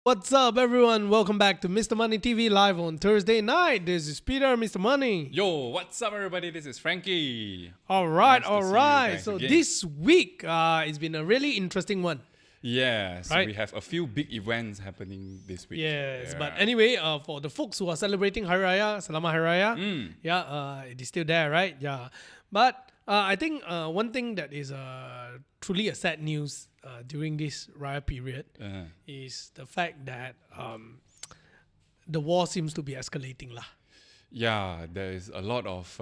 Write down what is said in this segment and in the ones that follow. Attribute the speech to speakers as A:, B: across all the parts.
A: What's up, everyone? Welcome back to Mr. Money TV live on Thursday night. This is Peter, Mr. Money.
B: Yo, what's up, everybody? This is Frankie.
A: All right,
B: Nice to
A: all
B: see you
A: right.
B: guys
A: So
B: again.
A: this week, it's been a really interesting one.
B: Yeah, so
A: Right.
B: we have a few big events happening this week.
A: Yes,
B: Yeah.
A: but anyway, for the folks who are celebrating Hari Raya, Selamat Hari Raya.
B: Mm.
A: Yeah, it is still there, right? Yeah, but I think one thing that is truly a sad news during this Raya period
B: Uh,
A: is the fact that the war seems to be escalating, lah.
B: yeah, there is a lot of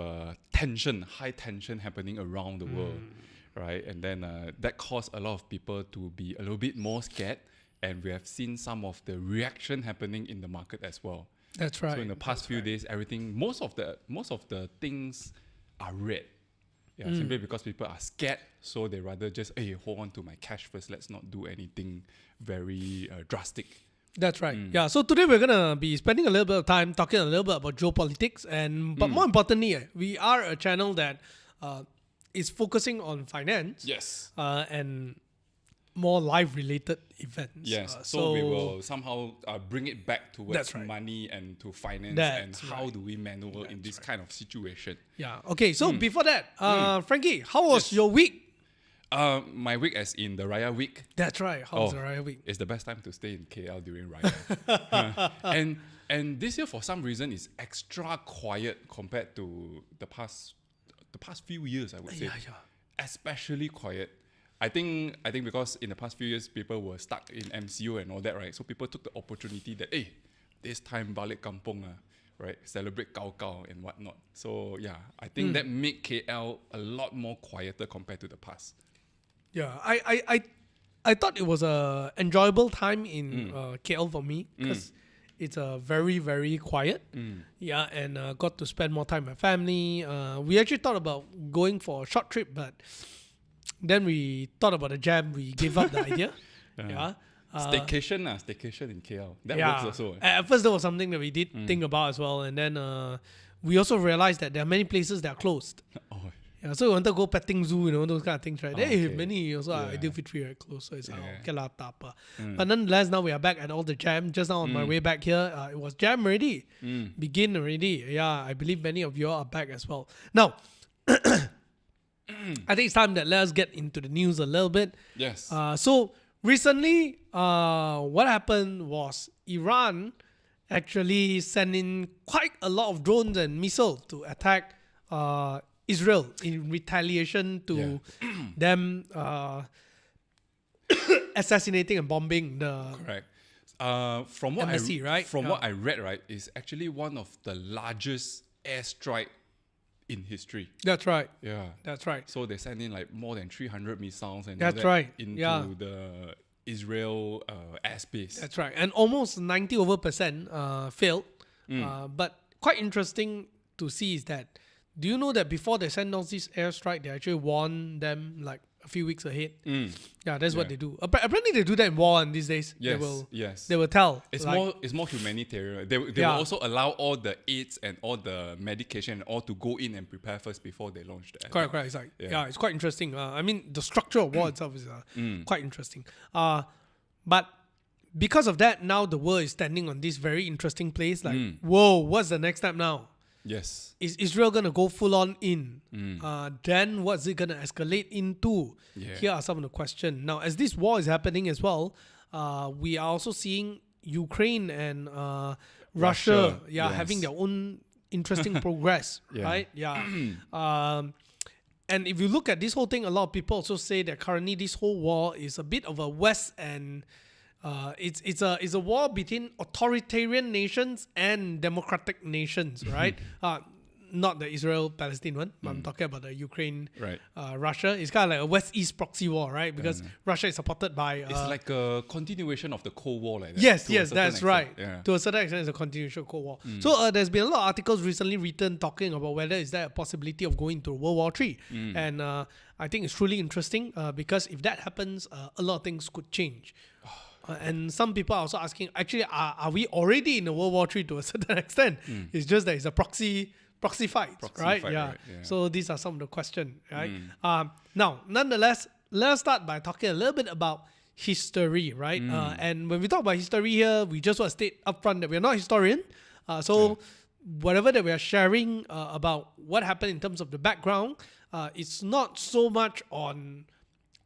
B: tension, high tension happening around the world, right? And then that caused a lot of people to be a little bit more scared. And we have seen some of the reaction happening in the market as well.
A: That's right.
B: So in the past few days, everything, most of the things are red. Yeah, simply because people are scared, so they rather just hold on to my cash first. Let's not do anything very drastic.
A: That's right. Yeah. So today we're gonna be spending a little bit of time talking a little bit about geopolitics, but more importantly, we are a channel that is focusing on finance
B: Yes.
A: and more life-related events.
B: Yes. So we will somehow bring it back towards
A: That's right.
B: money and to finance and
A: That's
B: how
A: right.
B: do we maneuver in this kind of situation.
A: Yeah. Okay. So before that, Frankie, how was your week?
B: My week, as in the Raya week,
A: That's right. How was the Raya week?
B: it's the best time to stay in KL during Raya. And this year, for some reason, is extra quiet compared to the past few years, I would say.
A: Yeah.
B: Especially quiet. I think because in the past few years people were stuck in MCO and all that, right? So people took the opportunity that this time balik kampung, right? Celebrate Kau Kau and whatnot. So yeah, I think that made KL a lot more quieter compared to the past.
A: Yeah. I thought it was a enjoyable time in KL for me because it's very, very quiet. Yeah, and got to spend more time with my family. We actually thought about going for a short trip, but then we thought about the jam. We gave up the idea. Yeah.
B: Staycation in KL. That
A: Yeah.
B: works also.
A: At first, that was something that we did think about as well. And then we also realized that there are many places that are closed.
B: Oh,
A: Yeah, so we wanted to go petting zoo, those kind of things, right? Hey,
B: okay.
A: many also are
B: Yeah.
A: Aidilfitri right close, so it's like,
B: Yeah.
A: okay lah, tak apa. But nonetheless, now we are back at all the jam. Just now on my way back here, it was jam already. Begin already. Yeah, I believe many of you all are back as well. Now, I think it's time that let us get into the news a little bit.
B: yes.
A: So recently, what happened was Iran actually sent in quite a lot of drones and missiles to attack Israel in retaliation to them assassinating and bombing the.
B: Correct. From what
A: MSC, right?
B: From
A: Yeah.
B: what I read, right, is actually one of the largest airstrike in history.
A: That's right.
B: Yeah.
A: That's right.
B: So they sent in like more than 300 missiles and all
A: That's
B: that
A: right.
B: into
A: Yeah.
B: the Israel airspace.
A: That's right. And almost 90% failed. But quite interesting to see is that, do you know that before they send out this airstrike, they actually warn them like a few weeks ahead? Yeah, that's what
B: Yeah.
A: they do. Apparently they do that in war these days.
B: Yes.
A: They will tell.
B: It's
A: like,
B: more humanitarian. They will
A: Yeah.
B: also allow all the aids and all the medication and all to go in and prepare first before they launch the attack.
A: Correct. It's like,
B: Yeah.
A: yeah, it's quite interesting. I mean, the structure of war itself is quite interesting. But because of that, now the world is standing on this very interesting place. Like, whoa, what's the next step now?
B: Yes.
A: Is Israel going to go full on in? Then what's it going to escalate into?
B: Yeah.
A: Here are some of the questions. Now, as this war is happening as well, we are also seeing Ukraine and Russia
B: yes.
A: having their own interesting progress,
B: Yeah.
A: right? Yeah. And if you look at this whole thing, a lot of people also say that currently this whole war is a bit of a West and it's a war between authoritarian nations and democratic nations, right? Not the Israel-Palestine one. I'm talking about the Ukraine,
B: Right.
A: Russia. It's kind of like a West-East proxy war, right? Because Russia is supported by.
B: It's like a continuation of the Cold War, like that.
A: Yes,
B: to a certain
A: that's
B: extent.
A: right.
B: Yeah.
A: To a certain extent, it's a continuation of Cold War. So there's been a lot of articles recently written talking about whether is there a possibility of going to World War III. And I think it's truly interesting because if that happens, a lot of things could change. And some people are also asking, actually, are we already in a World War III to a certain extent? It's just that it's a proxy fight, right?
B: fight,
A: Yeah.
B: right, yeah.
A: So these are some of the questions, right? Now, nonetheless, let's start by talking a little bit about history, right? And when we talk about history here, we just want to state upfront that we're not historian. So whatever that we are sharing about what happened in terms of the background, it's not so much on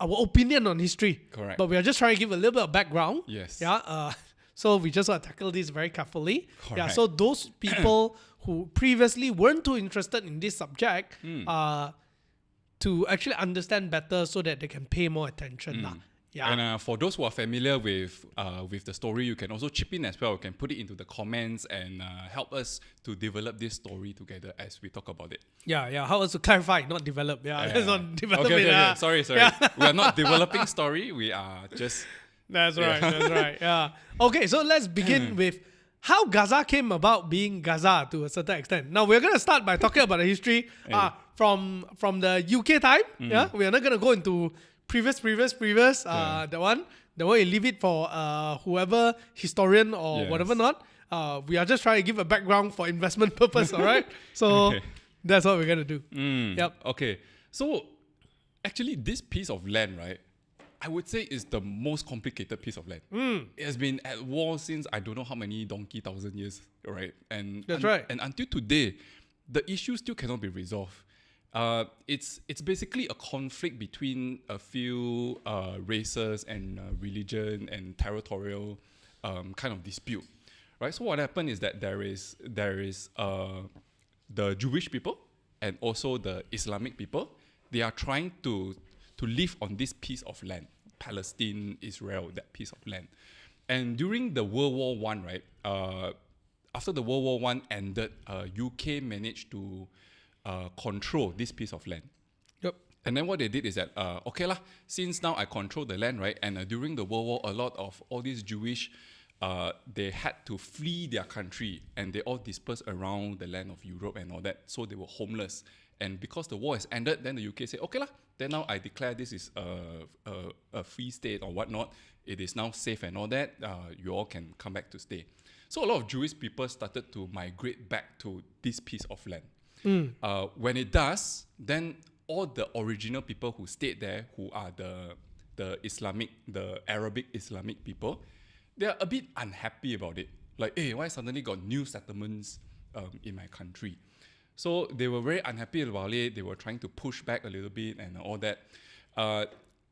A: our opinion on history.
B: Correct.
A: But we are just trying to give a little bit of background.
B: Yes.
A: Yeah. So we just want to tackle this very carefully. Yeah.
B: Correct.
A: So those people who previously weren't too interested in this subject, to actually understand better so that they can pay more attention. Yeah.
B: And for those who are familiar with the story, you can also chip in as well. You can put it into the comments and help us to develop this story together as we talk about it.
A: Yeah. How else to clarify, not develop. Let's not develop it.
B: Okay. Sorry. We are not developing story. We are just...
A: That's right. Yeah. Okay, so let's begin with how Gaza came about being Gaza to a certain extent. Now we're gonna start by talking about the history from the UK time. Yeah, we are not gonna go into previous. The one you leave it for whoever historian or whatever not. We are just trying to give a background for investment purpose. All right, so that's what we're gonna do. Yep.
B: Okay, so actually this piece of land, right, I would say is the most complicated piece of land. It has been at war since I don't know how many thousand years, right? And
A: that's right.
B: And until today, the issue still cannot be resolved. It's basically a conflict between a few races and religion and territorial kind of dispute, right? So what happened is that there is the Jewish people and also the Islamic people. They are trying to live on this piece of land, Palestine, Israel, that piece of land. And during the World War I, right, after the World War I ended, UK managed to control this piece of land.
A: Yep.
B: And then what they did is that, since now I control the land, right, and during the World War, a lot of all these Jewish, they had to flee their country and they all dispersed around the land of Europe and all that. So they were homeless. And because the war has ended, then the UK said, then now I declare this is a free state or whatnot. It is now safe and all that. You all can come back to stay. So a lot of Jewish people started to migrate back to this piece of land. When it does, then all the original people who stayed there, who are the Arabic Islamic people, they are a bit unhappy about it. Like, hey, why suddenly got new settlements in my country? So they were very unhappy about it. They were trying to push back a little bit and all that.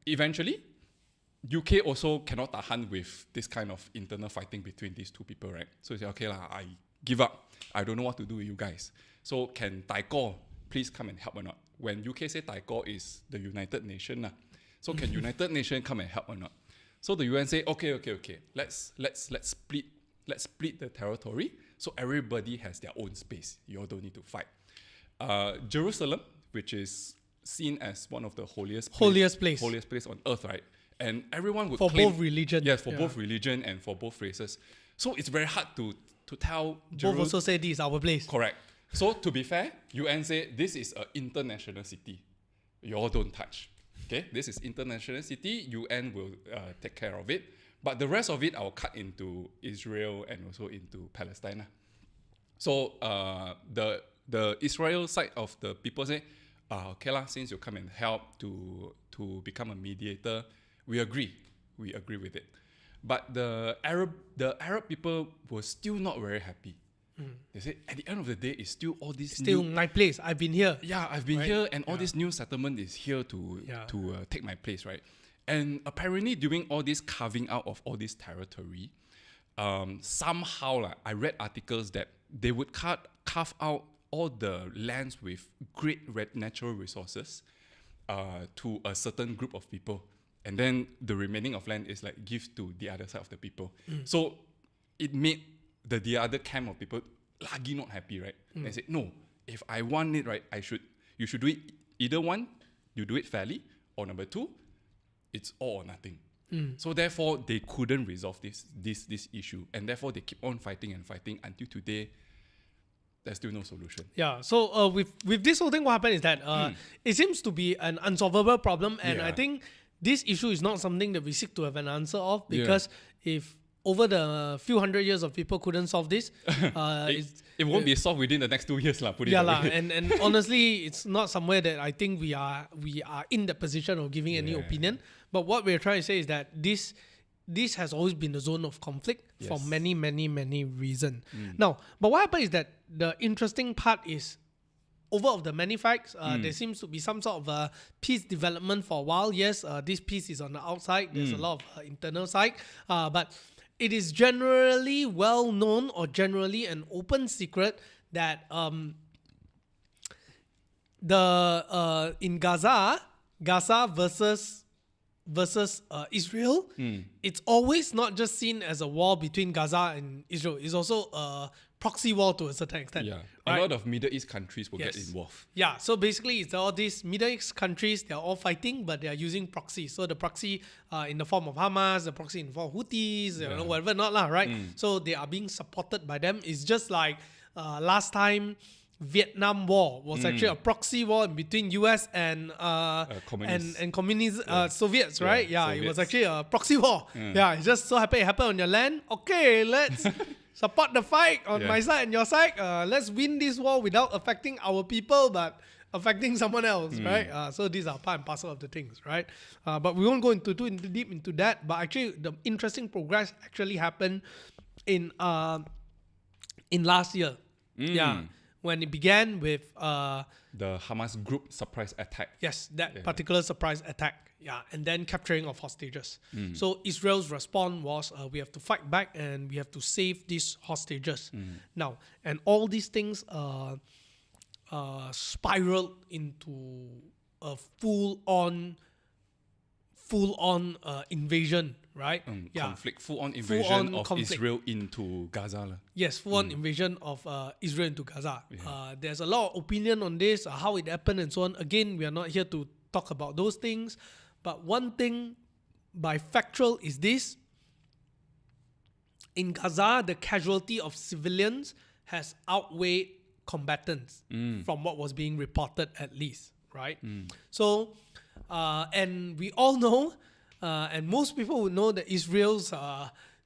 B: Eventually, UK also cannot tahan with this kind of internal fighting between these two people, right? So they say, I give up. I don't know what to do with you guys. So can Taiko please come and help or not? When UK say Taiko is the United Nations, so can United Nations come and help or not? So the UN say, okay. Let's split the territory. So everybody has their own space. You all don't need to fight. Jerusalem, which is seen as one of the holiest place on earth, right? And everyone would claim
A: both religion.
B: Yes, both religion and for both races. So it's very hard to tell.
A: Both also say this is our place.
B: Correct. So to be fair, UN say this is an international city. You all don't touch. Okay, this is international city. UN will take care of it. But the rest of it, I'll cut into Israel and also into Palestine. So the Israel side of the people say, since you come and help to become a mediator, we agree with it. But the Arab people were still not very happy. They said at the end of the day, it's still all this
A: my place. I've been here.
B: Yeah, I've been here, and all this new settlement is here to take my place, right? And apparently, during all this carving out of all this territory, somehow I read articles that they would carve out all the lands with great natural resources to a certain group of people, and then the remaining of land is like give to the other side of the people. So it made the other camp of people lagi not happy, right? They said, no, if I want it, right, you should do it. Either one, you do it fairly, or number two, it's all or nothing. So therefore, they couldn't resolve this issue, and therefore they keep on fighting until today. There's still no solution.
A: Yeah. So with this whole thing, what happened is that it seems to be an unsolvable problem, and I think this issue is not something that we seek to have an answer of, because if over the few hundred years of people couldn't solve this.
B: It won't be solved within the next 2 years, lah. Put it
A: Yeah,
B: that
A: lah.
B: way.
A: And honestly, it's not somewhere that I think we are in the position of giving any opinion. But what we're trying to say is that this has always been the zone of conflict for
B: Yes.
A: many, many, many reasons. Now, but what happened is that the interesting part is, over of the many facts, there seems to be some sort of peace development for a while. Yes, this peace is on the outside. There's a lot of internal side. But it is generally well known, or generally an open secret, that in Gaza versus Israel, it's always not just seen as a war between Gaza and Israel. It's also a proxy war to a certain extent.
B: Yeah,
A: right?
B: a lot of Middle East countries will get
A: Yes.
B: involved.
A: Yeah, so basically it's all these Middle East countries, they're all fighting, but they're using proxies. So the proxy in the form of Hamas, the proxy in the form of Houthis, you know, whatever not lah, right? So they are being supported by them. It's just like last time Vietnam War was actually a proxy war in between US and
B: communists.
A: and communist Soviets, right? Yeah, it was
B: Soviets.
A: actually a proxy war. Yeah, it just so happened it happened on your land. Okay, let's support the fight on my side and your side. Let's win this war without affecting our people, but affecting someone else, right? So these are part and parcel of the things, right? But we won't go into too deep into that. But actually, the interesting progress actually happened in last year. Yeah, when it began with
B: The Hamas group surprise attack.
A: yes, that particular surprise attack. Yeah, and then capturing of hostages. So Israel's response was, we have to fight back and we have to save these hostages. Now, and all these things spiraled into a full-on invasion, right?
B: Conflict, full-on invasion of
A: conflict.
B: Israel into Gaza. Lah.
A: Yes, full-on invasion of Israel into Gaza. There's a lot of opinion on this, how it happened and so on. Again, we are not here to talk about those things. But one thing by factual is this. In Gaza, the casualty of civilians has outweighed combatants from what was being reported at least, right? So, and we all know, and most people would know that Israel's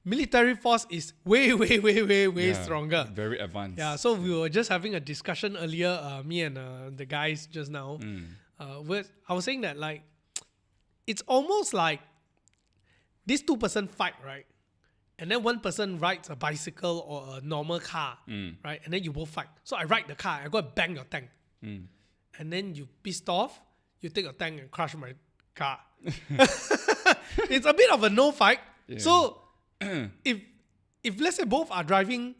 A: military force is way stronger.
B: Very advanced.
A: Yeah, so we were just having a discussion earlier, me and the guys just now. I was saying that like, it's almost like this two-person fight, right? And then one person rides a bicycle or a normal car, right? And then you both fight. So I ride the car, I go and bang your tank. And then you pissed off, you take a tank and crush my car. It's a bit of a no fight. So if let's say both are driving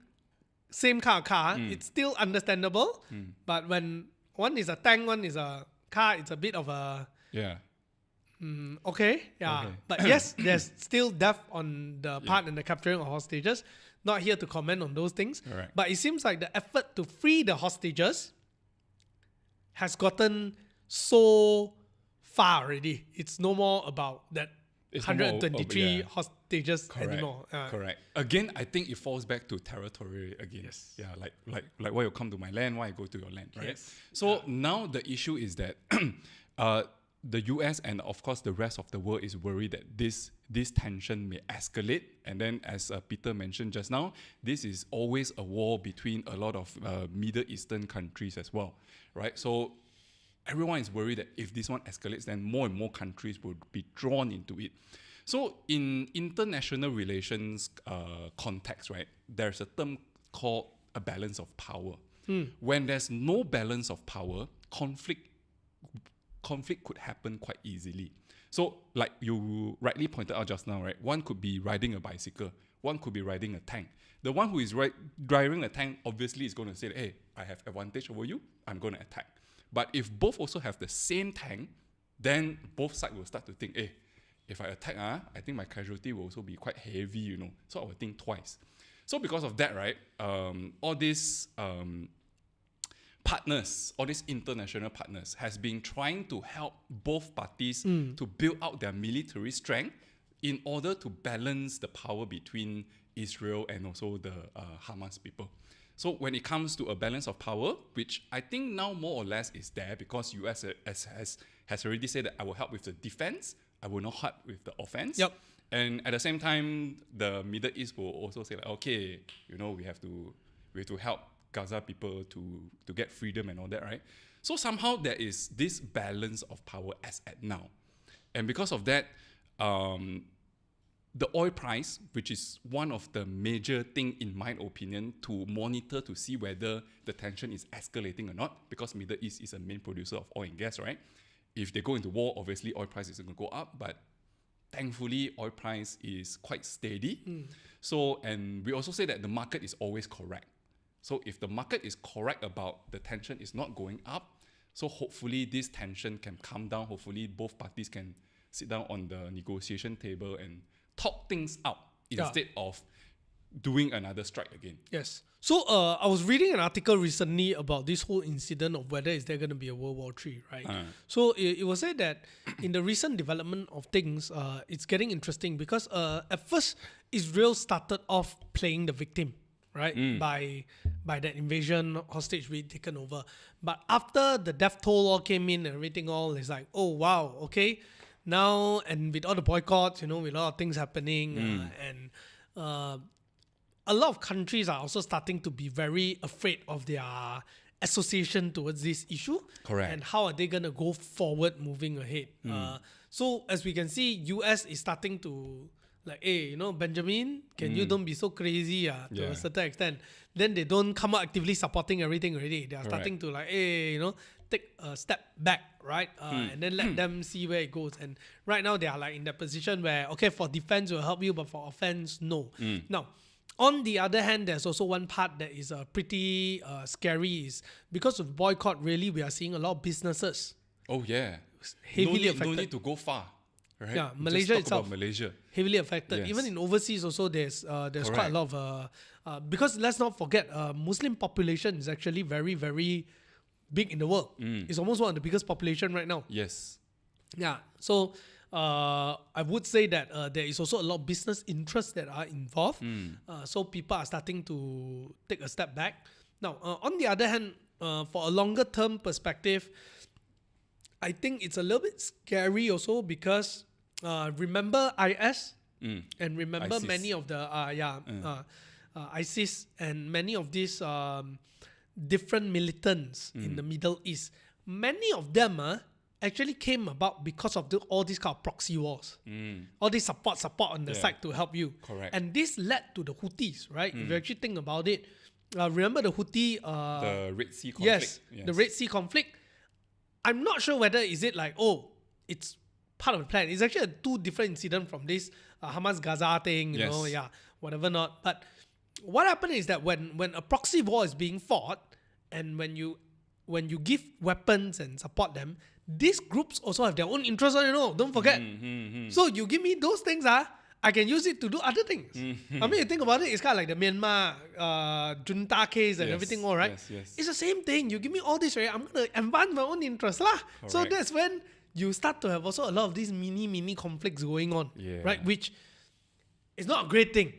A: same kind of car, it's still understandable. But when one is a tank, one is a car, it's a bit of a okay. But yes, there's still death on the part and the capturing of hostages. Not here to comment on those things.
B: Correct.
A: But it seems like the effort to free the hostages has gotten so far already. It's no more about that
B: It's no more
A: 123
B: of-
A: hostages
B: Correct.
A: anymore.
B: Correct. Again, I think it falls back to territory again.
A: Yes.
B: Yeah, like why you come to my land, why I go to your land, right?
A: Yes.
B: So now the issue is that the US and of course the rest of the world is worried that this tension may escalate. And then as Peter mentioned just now, this is always a war between a lot of Middle Eastern countries as well, right? So everyone is worried that if this one escalates, then more and more countries will be drawn into it. So in international relations context, right, there's a term called a balance of power. When there's no balance of power, conflict could happen quite easily. So like you rightly pointed out just now, right, one could be riding a bicycle, one could be riding a tank. The one who is driving a tank obviously is going to say, hey, I have advantage over you, I'm going to attack. But if both also have the same tank, then both sides will start to think, hey, if I attack, I think my casualty will also be quite heavy, you know. So I will think twice. So because of that, right, all these partners, all these international partners, has been trying to help both parties to build out their military strength in order to balance the power between Israel and also the Hamas people. So when it comes to a balance of power, which I think now more or less is there because US has already said that I will help with the defense, I will not help with the offense.
A: Yep.
B: And at the same time, the Middle East will also say like, okay, we have to help Gaza people to get freedom and all that, right? So somehow there is this balance of power as at now. And because of that, the oil price, which is one of the major thing in my opinion to monitor to see whether the tension is escalating or not, because Middle East is a main producer of oil and gas, right? If they go into war, obviously oil price is going to go up, but thankfully oil price is quite steady. So, and we also say that the market is always correct. So if the market is correct about the tension is not going up, so hopefully this tension can calm down. Hopefully both parties can sit down on the negotiation table and talk things out instead of doing another strike again.
A: Yes. So I was reading an article recently about this whole incident of whether is there going to be a World War III, right? So it was said that in the recent development of things, it's getting interesting because at first Israel started off playing the victim, right? By that invasion hostage being taken over. But after the death toll all came in and everything all, it's like, oh wow, okay. Now, and with all the boycotts, with a lot of things happening, and a lot of countries are also starting to be very afraid of their association towards this issue.
B: Correct.
A: And how are they going to go forward moving ahead? So as we can see, US is starting to like, hey, Benjamin, can you don't be so crazy to a certain extent. Then they don't come out actively supporting everything already. They are starting to like, hey, take a step back, right? And then let them see where it goes. And right now they are like in that position where, okay, for defense will help you, but for offense, no. Now, on the other hand, there's also one part that is pretty scary is because of boycott, really, we are seeing a lot of businesses heavily affected.
B: No need to go far. Right?
A: Yeah, Malaysia itself,
B: Malaysia.
A: heavily affected.
B: Yes.
A: Even in overseas also, there's quite a lot of... because let's not forget, Muslim population is actually very, very big in the world. It's almost one of the biggest population right now.
B: Yes.
A: Yeah, so I would say that there is also a lot of business interests that are involved. So people are starting to take a step back. Now, on the other hand, for a longer term perspective, I think it's a little bit scary also because remember IS and remember
B: ISIS.
A: many of the ISIS and many of these different militants in the Middle East. Many of them actually came about because of all these kind of proxy wars. All this support on the side to help you.
B: Correct.
A: And this led to the Houthis, right? If you actually think about it, remember the Houthi...
B: the Red Sea conflict.
A: Yes, the Red Sea conflict. I'm not sure whether is it like, it's part of the plan. It's actually two different incidents from this Hamas-Gaza thing, you know, whatever not. But what happened is that when a proxy war is being fought and when you give weapons and support them, these groups also have their own interests, don't forget. So you give me those things, I can use it to do other things. I mean, you think about it, it's kind of like the Myanmar junta case and everything, all right?
B: Yes.
A: It's the same thing. You give me all this, right? I'm going to advance my own interests, lah. So that's when you start to have also a lot of these mini conflicts going on, right? Which is not a great thing.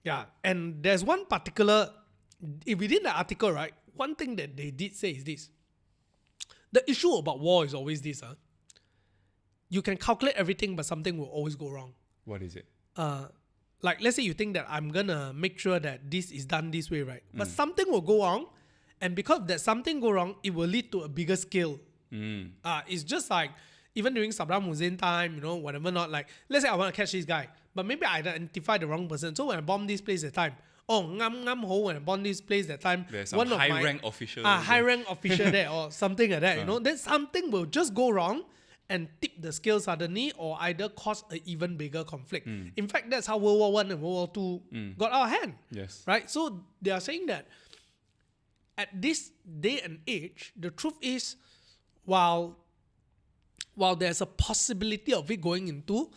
A: Yeah. And there's one particular, within the article, right? One thing that they did say is this. The issue about war is always this. You can calculate everything, but something will always go wrong.
B: What is it?
A: Like, let's say you think that I'm going to make sure that this is done this way, right? But something will go wrong. And because that something go wrong, it will lead to a bigger scale. It's just like, even during Saddam Hussein time, whatever not, like, let's say I want to catch this guy, but maybe I identify the wrong person. So when I bomb this place at time, ngam ho, when I bomb this place at time,
B: there's some high-rank official.
A: High-rank official there or something like that, then something will just go wrong and tip the scale suddenly or either cause an even bigger conflict. In fact, that's how World War I and World War II got out of hand.
B: Yes.
A: Right? So they are saying that at this day and age, the truth is, while there's a possibility of it going into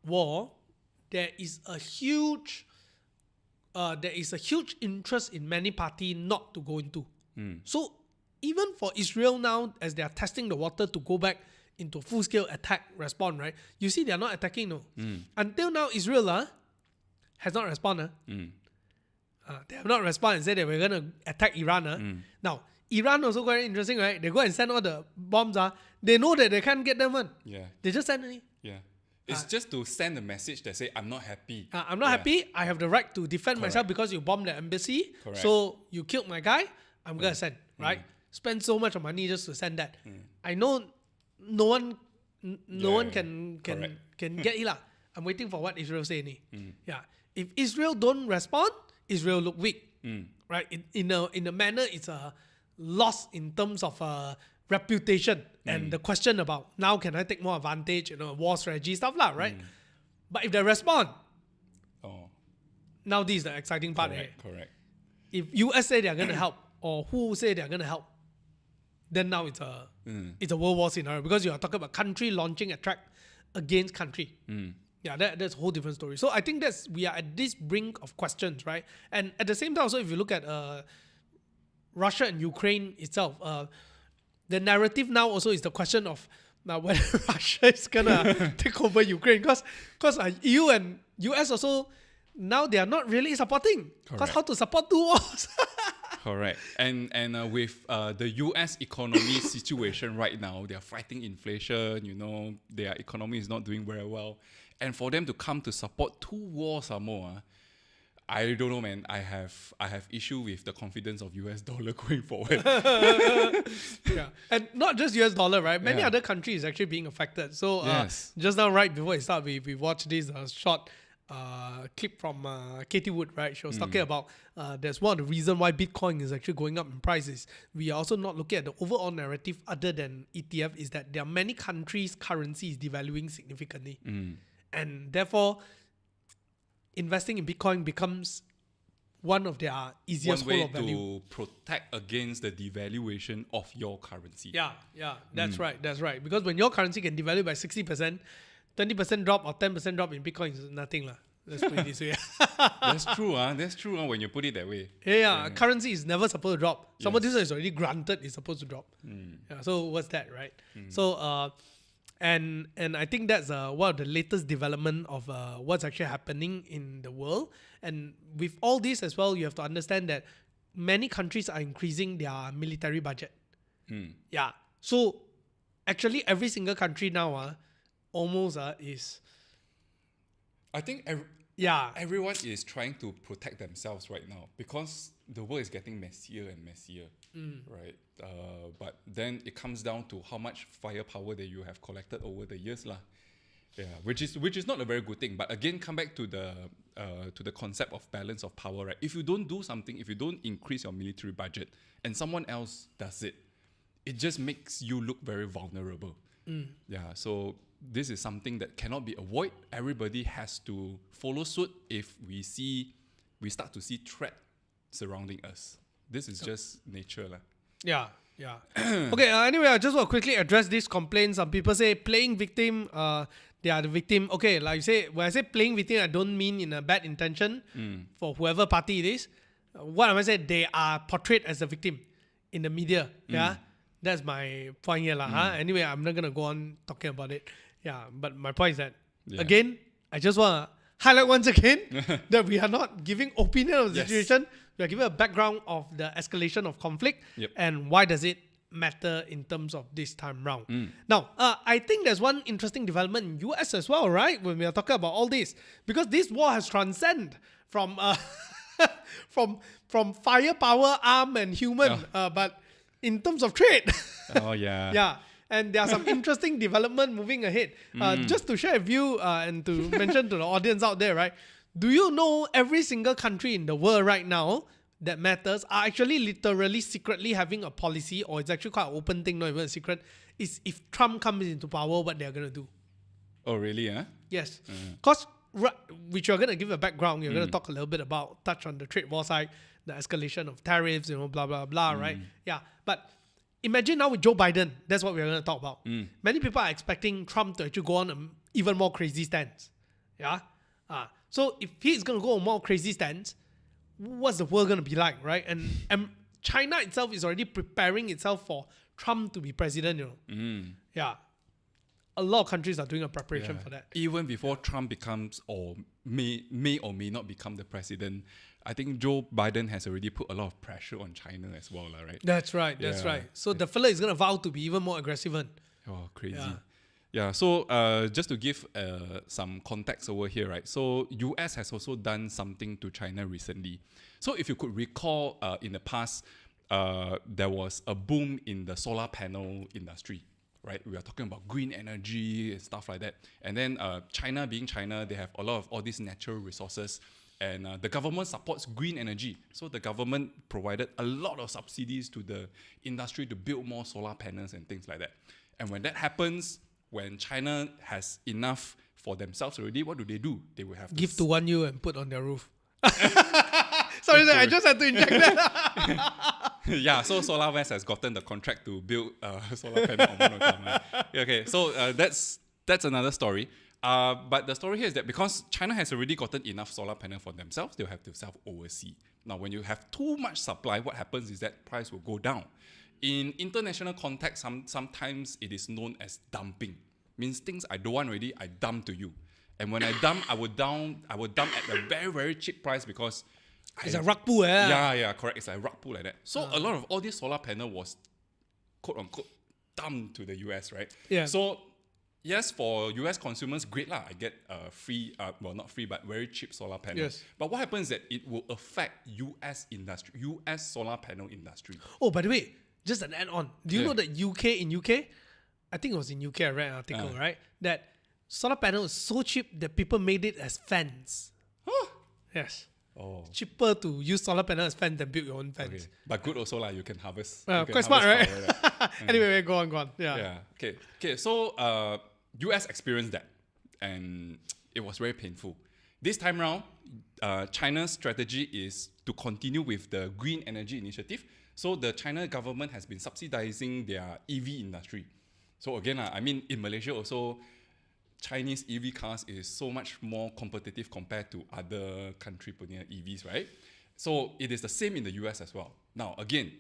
A: war, there is a huge interest in many parties not to go into. So even for Israel now, as they are testing the water to go back into full-scale attack response, right? You see, they are not attacking, no. Until now, Israel has not responded. They have not responded and said that we're going to attack Iran. Now, Iran also very interesting, right? They go and send all the bombs. They know that they can't get them.
B: Yeah.
A: They just send it.
B: Yeah. It's just to send a message that say, I'm not happy.
A: I'm not happy. I have the right to defend myself because you bombed the embassy.
B: Correct.
A: So you killed my guy. I'm gonna send, right? Spend so much of money just to send that. I know no one can get it lah. I'm waiting for what Israel say ni. Yeah. If Israel don't respond, Israel look weak. Right? In a manner, it's a loss in terms of reputation and the question about now can I take more advantage, war strategy stuff lah, right? But if they respond, now this is the exciting part.
B: Correct.
A: If US say they're gonna help or who say they're gonna help, then now it's a world war scenario because you are talking about country launching attack against country. Yeah, that's a whole different story. So I think we are at this brink of questions, right? And at the same time, also if you look at Russia and Ukraine itself, the narrative now also is the question of whether Russia is gonna take over Ukraine, because EU and US also now they are not really supporting. Because how to support two wars?
B: Correct. And with the US economy situation right now, they are fighting inflation, their economy is not doing very well. And for them to come to support two wars or more, I don't know, man. I have issue with the confidence of US dollar going forward.
A: Yeah. And not just US dollar, right? Many other countries actually being affected. So just now, right before it started, we watched this short clip from Katie Wood, right? She was talking about there's one of the reasons why Bitcoin is actually going up in prices. We are also not looking at the overall narrative other than ETF, is that there are many countries' currency is devaluing significantly. And therefore, investing in Bitcoin becomes one of their easiest
B: one way
A: hold of value.
B: to protect against the devaluation of your currency.
A: Yeah, that's right. Because when your currency can devalue by 60%, 20% drop or 10% drop in Bitcoin is nothing lah. Let's put it this way.
B: That's true, when you put it that way.
A: Yeah. Currency is never supposed to drop. Some of this is already granted it's supposed to drop. Yeah, so what's that, right? So and I think that's one of the latest development of what's actually happening in the world. And with all this as well, you have to understand that many countries are increasing their military budget. Yeah. So actually every single country now almost is...
B: I think everyone is trying to protect themselves right now because the world is getting messier and messier, right? But then it comes down to how much firepower that you have collected over the years lah. Yeah, which is not a very good thing. But again, come back to the concept of balance of power, right? If you don't do something, if you don't increase your military budget, and someone else does it, it just makes you look very vulnerable. Yeah, so this is something that cannot be avoided. Everybody has to follow suit if we start to see threat surrounding us. This is just nature lah.
A: Yeah. Okay, anyway, I just want to quickly address this complaint. Some people say playing victim, they are the victim. Okay, like you say, when I say playing victim, I don't mean in a bad intention for whoever party it is. What am I saying? They are portrayed as the victim in the media. Yeah, that's my point here lah. Anyway, I'm not gonna go on talking about it. Yeah, but my point is that again, I just want to highlight once again that we are not giving opinion of the situation. We are giving a background of the escalation of conflict and why does it matter in terms of this time round. Now, I think there's one interesting development in US as well, right? When we are talking about all this, because this war has transcended from from firepower, arm, and human, but in terms of trade. Yeah. And there are some interesting development moving ahead. Just to share with you and to mention to the audience out there, right? Do you know every single country in the world right now that matters are actually literally secretly having a policy, or it's actually quite an open thing, not even a secret, is if Trump comes into power, what they're going to do.
B: Oh, really?
A: Yes. Because, which you're going to give a background, you're going to talk a little bit about, touch on the trade war side, the escalation of tariffs, blah, blah, blah, right? Yeah. But imagine now with Joe Biden, that's what we're going to talk about. Many people are expecting Trump to actually go on an even more crazy stance. Yeah. So if he's going to go on a more crazy stance, what's the world going to be like, right? And China itself is already preparing itself for Trump to be president, Yeah. A lot of countries are doing a preparation for that.
B: Even before Trump becomes or may or may not become the president, I think Joe Biden has already put a lot of pressure on China as well, right?
A: That's right. So the fella is going to vow to be even more aggressive.
B: Oh, crazy. Yeah, so just to give some context over here, right? So US has also done something to China recently. So if you could recall, in the past, there was a boom in the solar panel industry, right? We are talking about green energy and stuff like that. And then China being China, they have a lot of all these natural resources. And the government supports green energy. So the government provided a lot of subsidies to the industry to build more solar panels and things like that. And when that happens, when China has enough for themselves already, what do? They will have
A: Give to 1U and put on their roof. Sorry, I just had to inject that.
B: Yeah, so SolarWest has gotten the contract to build solar panel on Monocom. Right? Okay, so that's another story. But the story here is that because China has already gotten enough solar panel for themselves, they'll have to sell overseas. Now, when you have too much supply, what happens is that price will go down. In international context, sometimes it is known as dumping. Means things I don't want already, I dump to you. And when I dump, I would dump at a very, very cheap price because
A: It's a rug pull, eh?
B: Yeah, correct. It's like rug pull like that. So a lot of all this solar panel was quote unquote dumped to the US, right?
A: Yeah.
B: So yes, for US consumers, great lah. I get free, well not free, but very cheap solar panel.
A: Yes.
B: But what happens is that it will affect US industry, US solar panel industry.
A: Oh, by the way, just an add-on. Do you know that in UK, I think it was in UK, I read an article, right? That solar panel is so cheap that people made it as fans.
B: Huh?
A: Yes.
B: Oh.
A: Cheaper to use solar panel as fans than build your own fans.
B: Okay. But good also lah, you can harvest.
A: Quite smart, right?
B: Power, right?
A: Anyway, go on.
B: Yeah. Okay. So US experienced that, and it was very painful. This time round, China's strategy is to continue with the green energy initiative. So the China government has been subsidizing their EV industry. So again, I mean, in Malaysia also, Chinese EV cars is so much more competitive compared to other country punya EVs, right? So it is the same in the US as well. Now, again,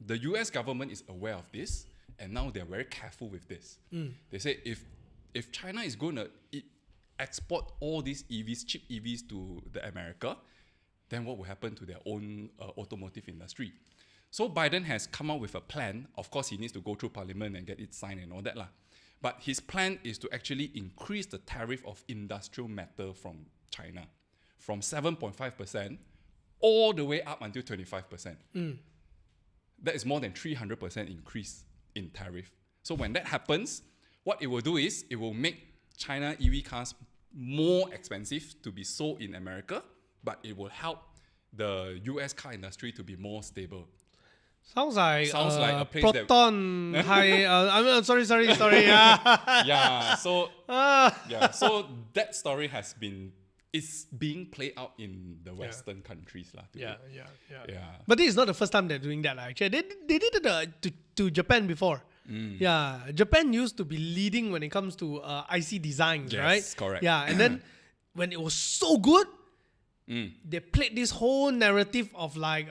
B: the US government is aware of this, and now they're very careful with this. They say if China is going to export all these EVs, cheap EVs to the America, then what will happen to their own automotive industry? So Biden has come out with a plan. Of course, he needs to go through parliament and get it signed and all that lah. But his plan is to actually increase the tariff of industrial matter from China from 7.5% all the way up until 25%. That is more than 300% increase in tariff. So when that happens, what it will do is it will make China EV cars more expensive to be sold in America, but it will help the US car industry to be more stable.
A: Sounds like
B: a place
A: Proton high. I'm sorry. Yeah.
B: So that story is being played out in the Western countries lah.
A: Yeah. But this is not the first time they're doing that. Actually, they did it to Japan before. Yeah, Japan used to be leading when it comes to IC designs, right?
B: Yes, correct.
A: Yeah, and then when it was so good, they played this whole narrative of like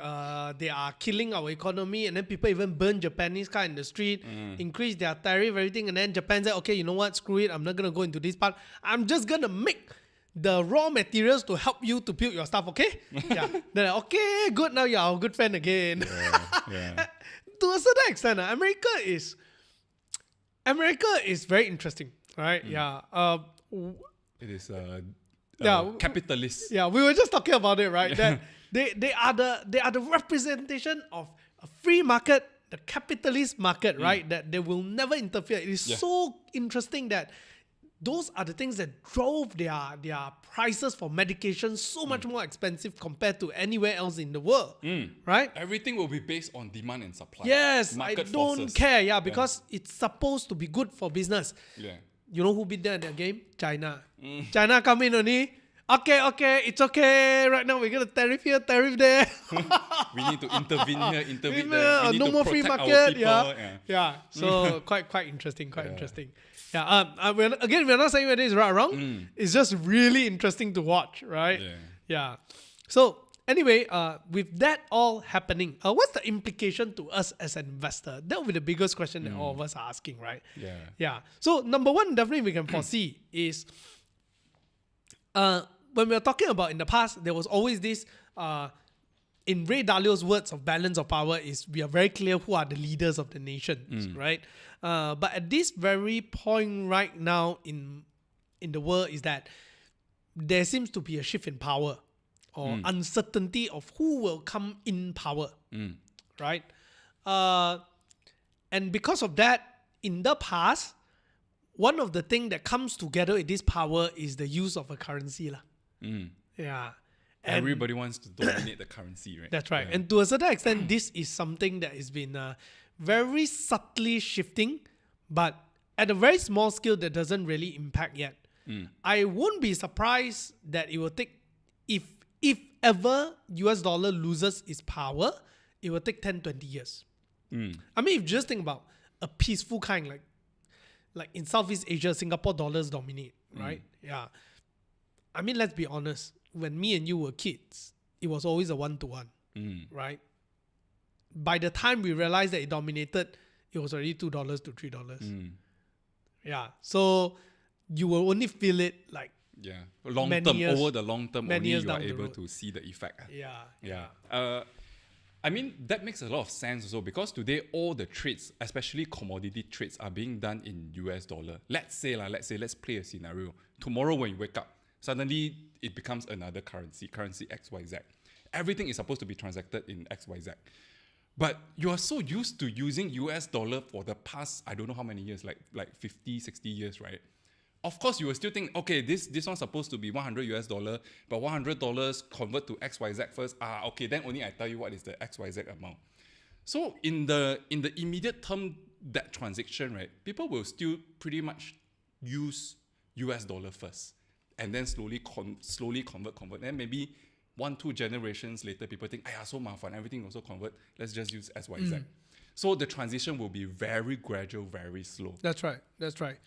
A: they are killing our economy, and then people even burn Japanese car in the street, increase their tariff, everything, and then Japan said, okay, you know what, screw it, I'm not gonna go into this part. I'm just gonna make the raw materials to help you to build your stuff, okay? Yeah. They're like, okay, good, now you're our good friend again.
B: Yeah.
A: To a certain extent, America is very interesting, right? Yeah.
B: It is capitalist.
A: Yeah, we were just talking about it, right? That they are the representation of a free market, the capitalist market, right? That they will never interfere. It is so interesting that those are the things that drove their prices for medication so much more expensive compared to anywhere else in the world, right?
B: Everything will be based on demand and supply.
A: Yes,
B: market
A: I don't
B: forces.
A: care, because it's supposed to be good for business.
B: Yeah.
A: You know who beat there in the game? China. China come in only. Okay, it's okay. Right now we're gonna tariff here, tariff there.
B: We need to intervene here, intervene there. We need
A: no
B: to
A: more free
B: protect our
A: market.
B: people.
A: Yeah. So quite interesting. Interesting. Yeah. We're not saying whether it's right or wrong. It's just really interesting to watch, right? Yeah. So anyway, with that all happening, what's the implication to us as an investor? That would be the biggest question that all of us are asking, right? Yeah. So number one, definitely we can foresee is when we are talking about in the past, there was always this in Ray Dalio's words of balance of power is we are very clear who are the leaders of the nations, right? But at this very point right now in the world is that there seems to be a shift in power or uncertainty of who will come in power, right? And because of that, in the past, one of the things that comes together with this power is the use of a currency. Yeah. And
B: Everybody wants to dominate the currency, right?
A: that's right.
B: Yeah.
A: And to a certain extent, this is something that has been very subtly shifting, but at a very small scale that doesn't really impact yet. I won't be surprised that it will take, if ever US dollar loses its power, it will take 10, 20 years. I mean, if you just think about a peaceful kind, like in Southeast Asia, Singapore dollars dominate, right? Yeah. I mean, let's be honest. When me and you were kids, it was always a 1-to-1, right? By the time we realized that it dominated, it was already $2 to $3. Yeah. So you will only feel it like
B: long
A: many
B: term,
A: years-
B: over the long term,
A: many
B: only
A: years
B: you are
A: down the
B: able
A: road.
B: to see the effect.
A: yeah.
B: I mean, that makes a lot of sense also because today all the trades, especially commodity trades, are being done in US dollar. Let's play a scenario. Tomorrow when you wake up, suddenly it becomes another currency XYZ. Everything is supposed to be transacted in XYZ. But you are so used to using US dollar for the past, I don't know how many years, like 50, 60 years, right? Of course, you will still think, okay, this one's supposed to be $100, but $100 convert to XYZ first. Okay, then only I tell you what is the XYZ amount. So in the immediate term, that transaction, right, people will still pretty much use US dollar first, and then slowly convert. Then maybe 1-2 generations later, people think, so mafan, everything also convert. Let's just use XYZ. So the transition will be very gradual, very slow.
A: That's right.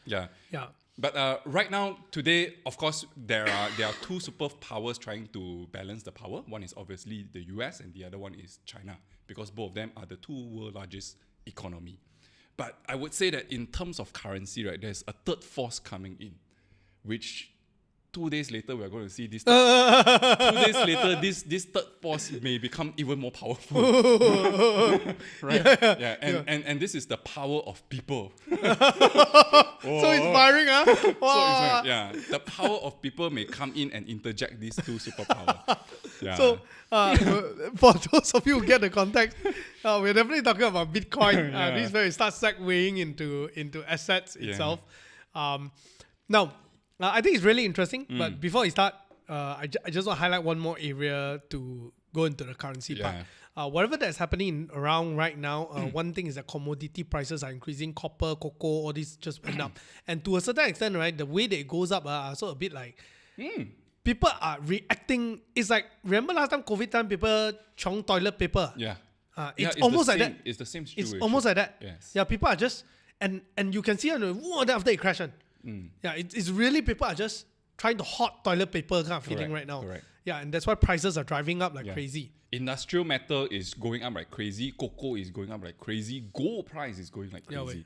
B: Yeah.
A: Yeah.
B: But right now, today, of course, there are two superpowers trying to balance the power. One is obviously the US, and the other one is China, because both of them are the two world largest economy. But I would say that in terms of currency, right, there's a third force coming in, which 2 days later we're going to see this. 2 days later, this third force may become even more powerful, right? Yeah. And this is the power of people.
A: So inspiring, huh? Wow.
B: So the power of people may come in and interject these two superpowers. Yeah.
A: So, for those of you who get the context, we're definitely talking about Bitcoin. This is where it starts segueing into assets itself. Now, I think it's really interesting. But before we start, I just want to highlight one more area to go into the currency part. Whatever that's happening around right now, one thing is that commodity prices are increasing. Copper, cocoa, all this just went up. And to a certain extent, right, the way that it goes up are also a bit like people are reacting. It's like, remember last time, COVID time, people chong toilet paper?
B: Yeah.
A: It's almost like that.
B: It's the same situation.
A: It's almost like that.
B: Yes.
A: Yeah, people are just, and you can see, then after it crashed. Yeah, it's really people are just trying to hot toilet paper kind of feeling right now.
B: Correct.
A: Yeah, and that's why prices are driving up like crazy.
B: Industrial metal is going up like crazy. Cocoa is going up like crazy. Gold price is going like crazy.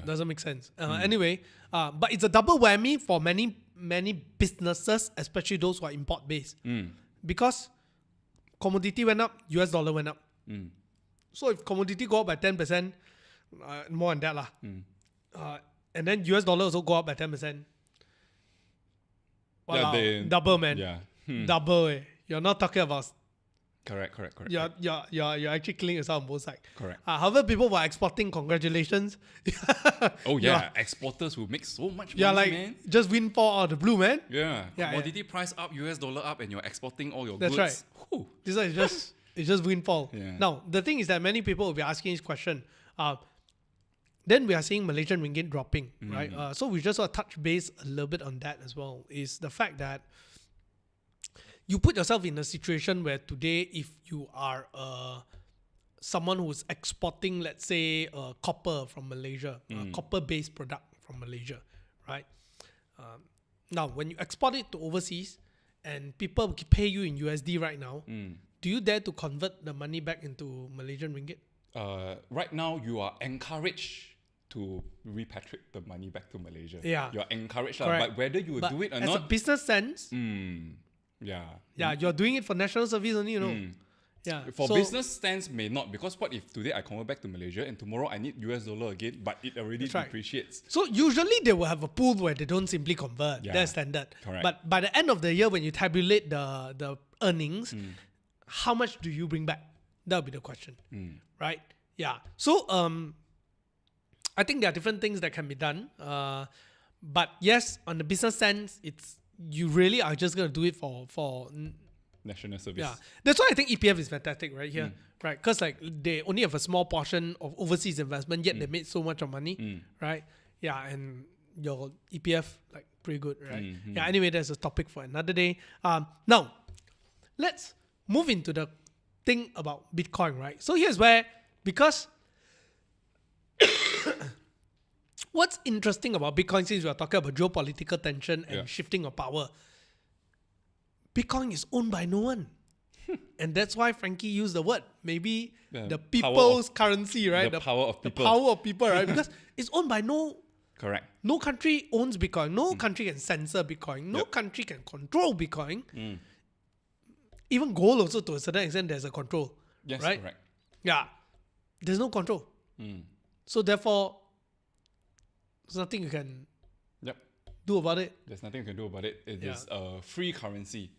A: Doesn't make sense. Anyway, but it's a double whammy for many businesses, especially those who are import based, because commodity went up, US dollar went up. So if commodity go up by 10%, more than that lah. And then US dollar also go up by 10%. Wow, double, man.
B: Yeah.
A: Double. You're not talking about.
B: Correct.
A: You're actually killing yourself on both sides.
B: Correct.
A: However, people who are exporting, congratulations.
B: Oh yeah, exporters will make so much money,
A: like
B: man.
A: just windfall out of the blue, man.
B: Yeah. Commodity price up, US dollar up, and you're exporting all your goods.
A: That's right.
B: Whew.
A: This one is just it's just windfall.
B: Yeah.
A: Now the thing is that many people will be asking this question. Then we are seeing Malaysian ringgit dropping, right? So we just want to touch base a little bit on that as well. Is the fact that you put yourself in a situation where today, if you are someone who's exporting, let's say, copper from Malaysia, copper-based product from Malaysia, right? Now, when you export it to overseas and people pay you in USD right now, do you dare to convert the money back into Malaysian ringgit?
B: Right now, you are encouraged to repatriate the money back to Malaysia.
A: Yeah.
B: You're encouraged,
A: Correct.
B: but whether you will do it or
A: as
B: not.
A: a business sense,
B: Yeah.
A: you're doing it for national service only, you know. Yeah.
B: For
A: So-
B: business stance may not, because what if today I convert back to Malaysia and tomorrow I need US dollar again, but it already
A: That's right.
B: depreciates.
A: So usually they will have a pool where they don't simply convert.
B: Yeah,
A: That's standard.
B: correct.
A: But by the end of the year, when you tabulate the earnings, how much do you bring back? That'll be the question, right? Yeah. So I think there are different things that can be done. But yes, on the business sense, it's you really are just gonna do it for
B: National service.
A: yeah. That's why I think EPF is fantastic right here, right? Because like they only have a small portion of overseas investment, yet they made so much of money, right? Yeah, and your EPF like pretty good, right? Yeah. Anyway, there's a topic for another day. Now let's move into the thing about Bitcoin, right? So here's where because what's interesting about Bitcoin, since we are talking about geopolitical tension and
B: Yeah.
A: shifting of power, Bitcoin is owned by no one. And that's why Frankie used the word, maybe
B: The
A: the
B: power
A: people's
B: of-
A: currency, right?
B: the power of people.
A: The power of people, right? Because it's owned by
B: Correct.
A: no country owns Bitcoin. No country can censor Bitcoin. No
B: Yep.
A: country can control Bitcoin. Even gold also, to a certain extent, there's a control.
B: Yes,
A: right?
B: correct.
A: Yeah. There's no control. So therefore, there's nothing you can
B: Yep.
A: do about it.
B: There's nothing you can do about it. It
A: Yeah.
B: is a free currency.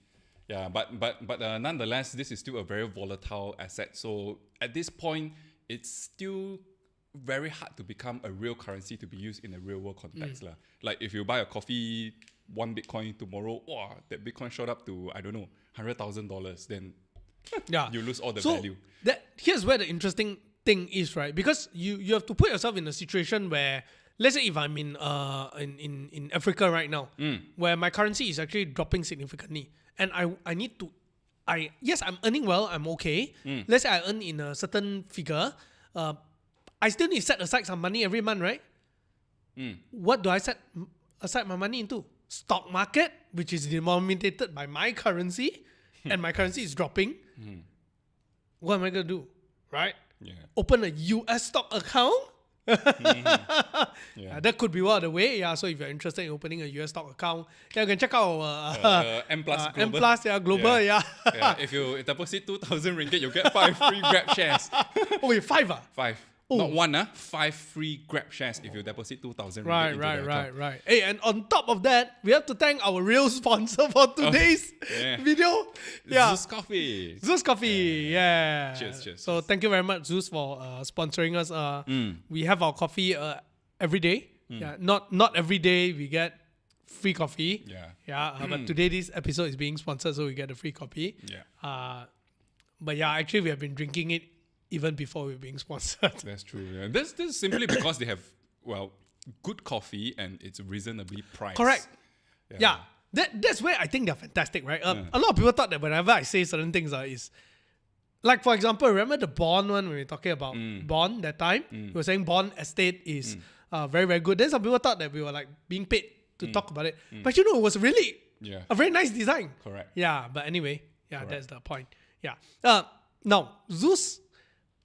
B: Yeah, but nonetheless, this is still a very volatile asset. So at this point, it's still very hard to become a real currency to be used in a real world context. lah. Like if you buy a coffee, one Bitcoin tomorrow, wow, that Bitcoin shot up to, I don't know, $100,000, then
A: Yeah.
B: you lose all the
A: So
B: value.
A: here's where the interesting thing is, right? Because you have to put yourself in a situation where, let's say if I'm in Africa right now, where my currency is actually dropping significantly, and I need to, yes, I'm earning well, I'm okay. Let's say I earn in a certain figure, I still need to set aside some money every month, right? What do I set aside my money into? Stock market, which is denominated by my currency, and my currency is dropping. What am I gonna do, right?
B: Yeah.
A: Open a US stock account?
B: Yeah.
A: That could be one of the way. Yeah, so if you're interested in opening a US stock account, yeah, you can check out
B: M Plus
A: M
B: Global.
A: Plus, yeah, global, yeah.
B: Yeah, if you deposit 2,000 ringgit, you get 5 free Grab shares.
A: Oh wait, 5 ah?
B: 5. Not one, 5 free Grab shares if you deposit 2,000 ringgit.
A: Right,
B: into
A: right,
B: the
A: right,
B: account.
A: right. Hey, and on top of that, we have to thank our real sponsor for today's
B: yeah.
A: video. Yeah.
B: Zeus Coffee.
A: Zeus Coffee, yeah.
B: Cheers.
A: So thank you very much, Zeus, for sponsoring us. We have our coffee every day. Yeah, not every day we get free coffee.
B: Yeah.
A: But today this episode is being sponsored, so we get a free copy.
B: Yeah.
A: But yeah, actually we have been drinking it even before we're being sponsored.
B: That's true. Yeah. This is simply because they have, well, good coffee and it's reasonably priced.
A: Correct. Yeah. That's where I think they're fantastic, right? A lot of people thought that whenever I say certain things, is like, for example, remember the Bond one when we were talking about Bond that time? We were saying Bond Estate is very, very good. Then some people thought that we were like being paid to talk about it. But you know, it was really a very nice design.
B: Correct.
A: Yeah, but anyway, that's the point. Yeah. Now, Zeus,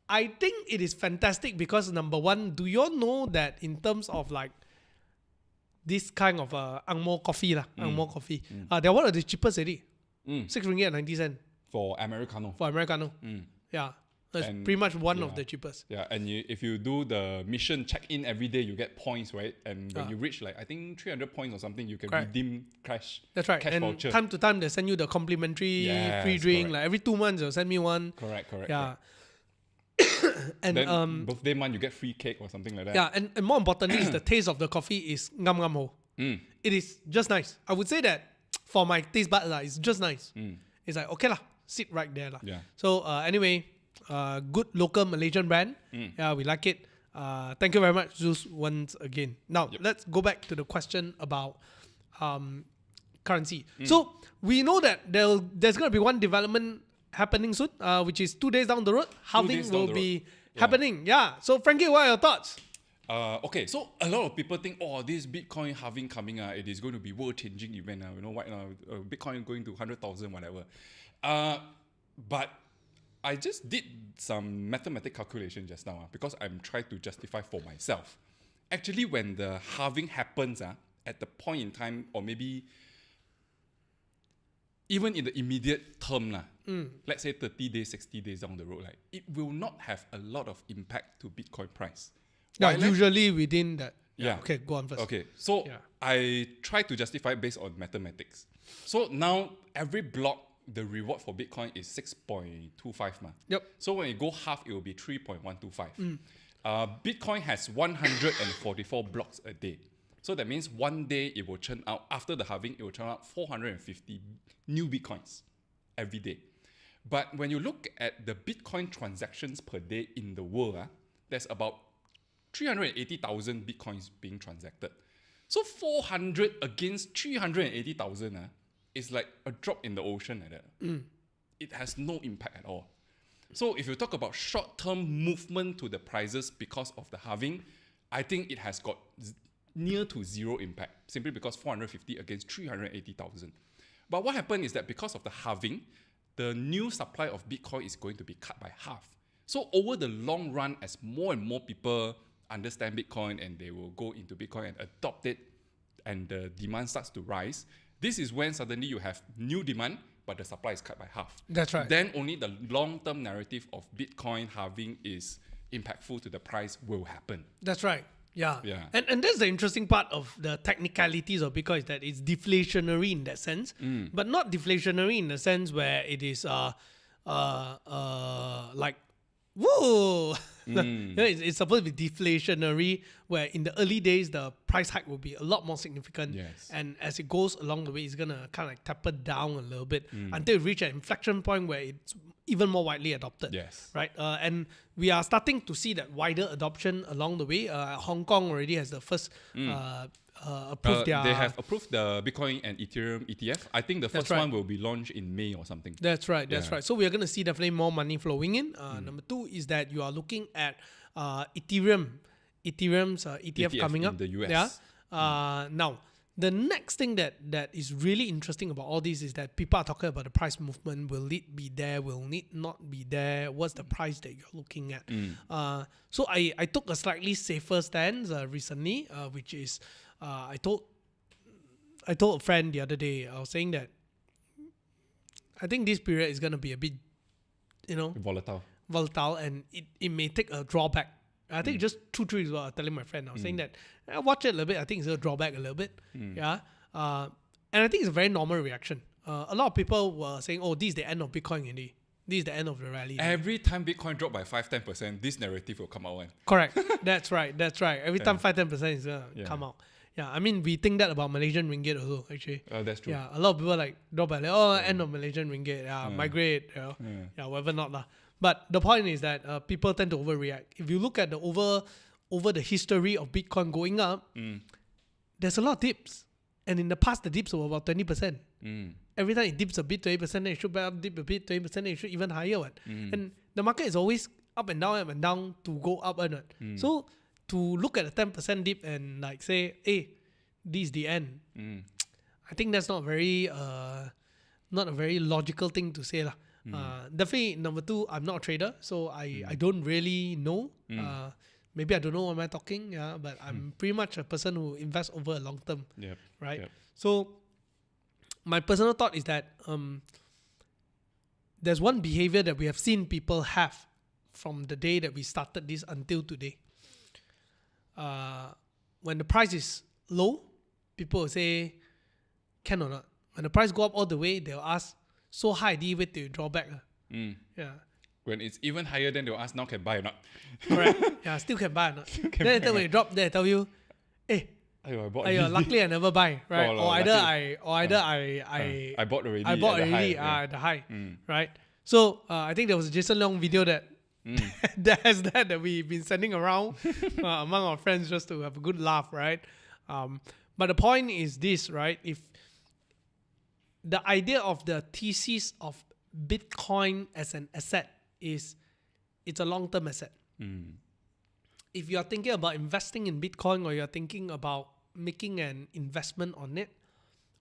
A: I think it is fantastic because number one, do you all know that in terms of like this kind of Angmo coffee, Angmo coffee, they're one of the cheapest already. 6 ringgit and 90 cents
B: For Americano.
A: for Americano. Yeah. That's
B: And-
A: pretty much one of
B: yeah.
A: the cheapest.
B: Yeah, and if you do the mission check-in every day, you get points, right? And when you reach like, I think 300 points or something, you can
A: Correct.
B: redeem cash.
A: That's right.
B: Cash
A: And
B: voucher.
A: time to time, they send you the complimentary
B: Yes,
A: free drink.
B: correct.
A: Like every 2 months, they'll send me one.
B: Correct.
A: Yeah. And
B: Then birthday month, you get free cake or something like that.
A: yeah, and more importantly, is the taste of the coffee is ngam ngam ho. It is just nice. I would say that for my taste buds, it's just nice. It's like, okay lah, sit right there lah.
B: Yeah.
A: So anyway, good local Malaysian brand. Yeah, we like it. Thank you very much, Zeus, once again. Now, let's go back to the question about currency. So we know that there's going to be one development happening soon, which is 2 days down the road. Halving
B: days down
A: will
B: the
A: be
B: road. Yeah.
A: happening. Yeah. So Frankie, what are your thoughts?
B: Okay, so a lot of people think, oh, this Bitcoin halving coming, it is going to be world-changing event. You know, right now, Bitcoin going to 100,000, whatever. But I just did some mathematical calculation just now because I'm trying to justify for myself. Actually, when the halving happens, at the point in time, or maybe even in the immediate term, let's say 30 days, 60 days down the road, like, it will not have a lot of impact to Bitcoin price.
A: Yeah,
B: Why, like-
A: usually within that.
B: Yeah.
A: Okay, go on first.
B: Okay, so
A: Yeah.
B: I try to justify it based on mathematics. So now every block, the reward for Bitcoin is 6.25 ma.
A: Yep.
B: So when you go half, it will be 3.125. Bitcoin has 144 blocks a day. So that means one day it will churn out, after the halving, it will churn out 450 new Bitcoins every day. But when you look at the Bitcoin transactions per day in the world, there's about 380,000 Bitcoins being transacted. So 400 against 380,000 is like a drop in the ocean like that. It has no impact at all. So if you talk about short-term movement to the prices because of the halving, I think it has got near to zero impact, simply because 450 against 380,000. But what happened is that because of the halving, the new supply of Bitcoin is going to be cut by half. So over the long run, as more and more people understand Bitcoin and they will go into Bitcoin and adopt it, and the demand starts to rise, this is when suddenly you have new demand, but the supply is cut by half.
A: That's right.
B: Then only the long-term narrative of Bitcoin halving is impactful to the price will happen.
A: That's right. Yeah.
B: Yeah.
A: And that's the interesting part of the technicalities of Bitcoin, is that it's deflationary in that sense, but not deflationary in the sense where it is like, whoa. It's supposed to be deflationary, where in the early days the price hike will be a lot more significant.
B: Yes.
A: And as it goes along the way, it's gonna kind of like taper down a little bit until it reaches an inflection point where it's even more widely adopted.
B: Yes.
A: Right. And we are starting to see that wider adoption along the way. Hong Kong already has the first approved their.
B: They have approved the Bitcoin and Ethereum ETF. I think the first
A: right.
B: one will be launched in May or something.
A: That's right. That's
B: Yeah.
A: right. So we are going to see definitely more money flowing in. Number two is that you are looking at Ethereum's ETF coming
B: in
A: up.
B: the US.
A: Yeah. Now, the next thing that is really interesting about all this is that people are talking about the price movement. Will it be there? Will it not be there? What's the price that you're looking at? So I took a slightly safer stance recently, which is I told a friend the other day. I was saying that I think this period is going to be a bit, volatile, and it may take a drawback. I think just 2-3 weeks ago, I was telling my friend, I was saying that watch it a little bit. I think it's a drawback a little bit. Yeah. And I think it's a very normal reaction. A lot of people were saying, oh, this is the end of Bitcoin already. This is the end of the rally.
B: Every time Bitcoin drop by 5-10%, this narrative will come out.
A: Correct. That's right. Every time 5-10% is going to come out. Yeah, I mean, we think that about Malaysian ringgit also, actually.
B: That's true.
A: Yeah, a lot of people like drop by, end of Malaysian ringgit, migrate, whatever not lah. But the point is that people tend to overreact. If you look at the over the history of Bitcoin going up, there's a lot of dips. And in the past, the dips were about 20%. Every time it dips a bit, 20%, then it should back up, dip a bit, 20%, then it should even higher. And the market is always up and down to go up. So to look at a 10% dip and like say, hey, this is the end, I think that's not a very logical thing to say lah. Definitely number two, I'm not a trader, so I don't really know. Maybe I don't know what am I talking, but I'm pretty much a person who invests over a long term. Right?
B: Yep.
A: So my personal thought is that there's one behavior that we have seen people have from the day that we started this until today. When the price is low, people will say, can or not. When the price go up all the way, they'll ask, so high, do you wait till you draw back? Yeah.
B: When it's even higher, then they'll ask, now can buy or not?
A: Correct. Yeah, still can buy or not. Then when you drop, they tell you, hey,
B: I bought
A: luckily I never buy, right?
B: Oh,
A: or
B: luckily.
A: I
B: bought already.
A: I bought already at the high, right? So I think there was a Jason Leong video that that we've been sending around among our friends just to have a good laugh, right? But the point is this, right? If the idea of the thesis of Bitcoin as an asset is it's a long-term asset. If you are thinking about investing in Bitcoin or you're thinking about making an investment on it,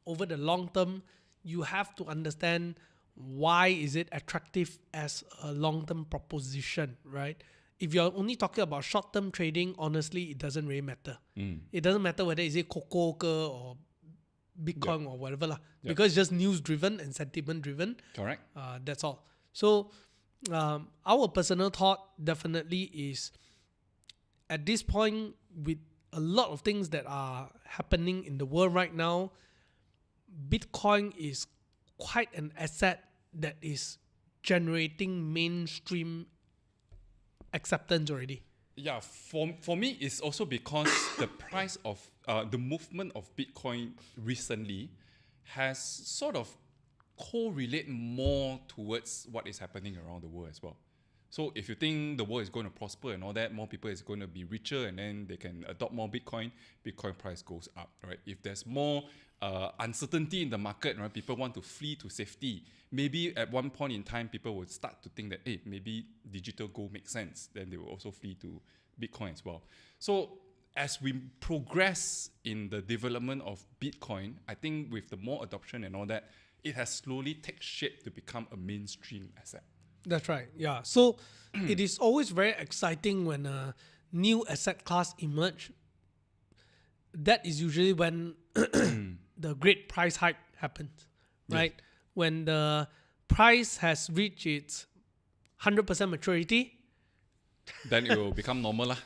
A: over the long term, you have to understand why is it attractive as a long-term proposition, right? If you're only talking about short-term trading, honestly, it doesn't really matter. It doesn't matter whether is it Coco or Bitcoin or whatever lah. Because it's just news driven and sentiment driven.
B: Correct.
A: That's all. So our personal thought definitely is at this point, with a lot of things that are happening in the world right now, Bitcoin is quite an asset that is generating mainstream acceptance already.
B: Yeah, for me, it's also because the price of the movement of Bitcoin recently has sort of correlate more towards what is happening around the world as well. So if you think the world is going to prosper and all that, more people is going to be richer and then they can adopt more Bitcoin price goes up, right? If there's more uncertainty in the market, right, people want to flee to safety. Maybe at one point in time, people would start to think that, hey, maybe digital gold makes sense. Then they will also flee to Bitcoin as well. So as we progress in the development of Bitcoin, I think with the more adoption and all that, it has slowly taken shape to become a mainstream asset.
A: That's right. Yeah. So it is always very exciting when a new asset class emerge. That is usually when the great price hike happens, right? Yes. When the price has reached its 100% maturity,
B: then it will become normal lah.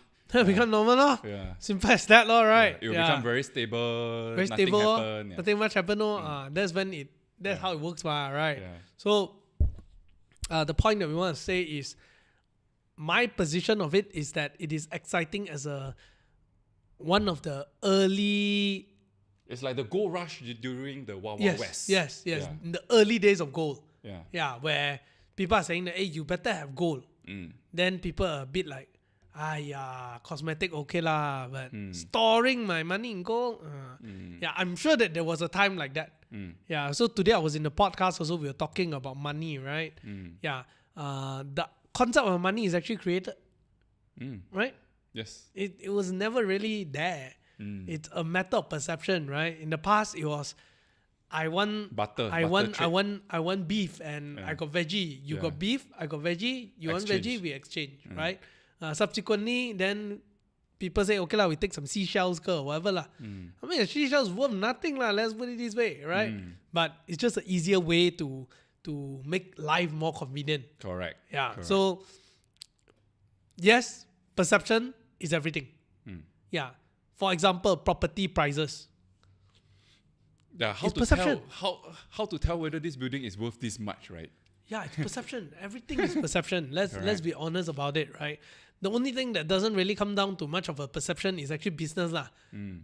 A: Become normal lah.
B: Yeah.
A: Simple as that lah, right?
B: Yeah. It will become very stable.
A: Very
B: nothing
A: stable.
B: Happen,
A: Nothing much happen. That's when that's how it works, right?
B: Yeah.
A: So the point that we want to say is, my position of it is that it is exciting as one of the early.
B: It's like the gold rush during the Wild West.
A: Yes. Yeah. In the early days of gold.
B: Yeah.
A: Where people are saying that, hey, you better have gold. Then people are a bit like, cosmetic okay lah, but storing my money in gold. Yeah, I'm sure that there was a time like that. Yeah, so today I was in the podcast also, we were talking about money, right? Yeah, the concept of money is actually created, right?
B: Yes.
A: It was never really there. It's a matter of perception, right? In the past, it was, I want
B: butter.
A: I want beef and I got veggie. You got beef, I got veggie. You want veggie, we exchange, right? Subsequently, then people say, okay lah, we take some seashells or whatever lah. I mean, the seashells worth nothing lah. Let's put it this way, right? But it's just an easier way to make life more convenient.
B: Correct.
A: Yeah.
B: Correct.
A: So yes, perception is everything. Yeah. For example, property prices.
B: Yeah. How to tell whether this building is worth this much, right?
A: Yeah, it's perception. Everything is perception. Let's be honest about it, right? The only thing that doesn't really come down to much of a perception is actually business lah.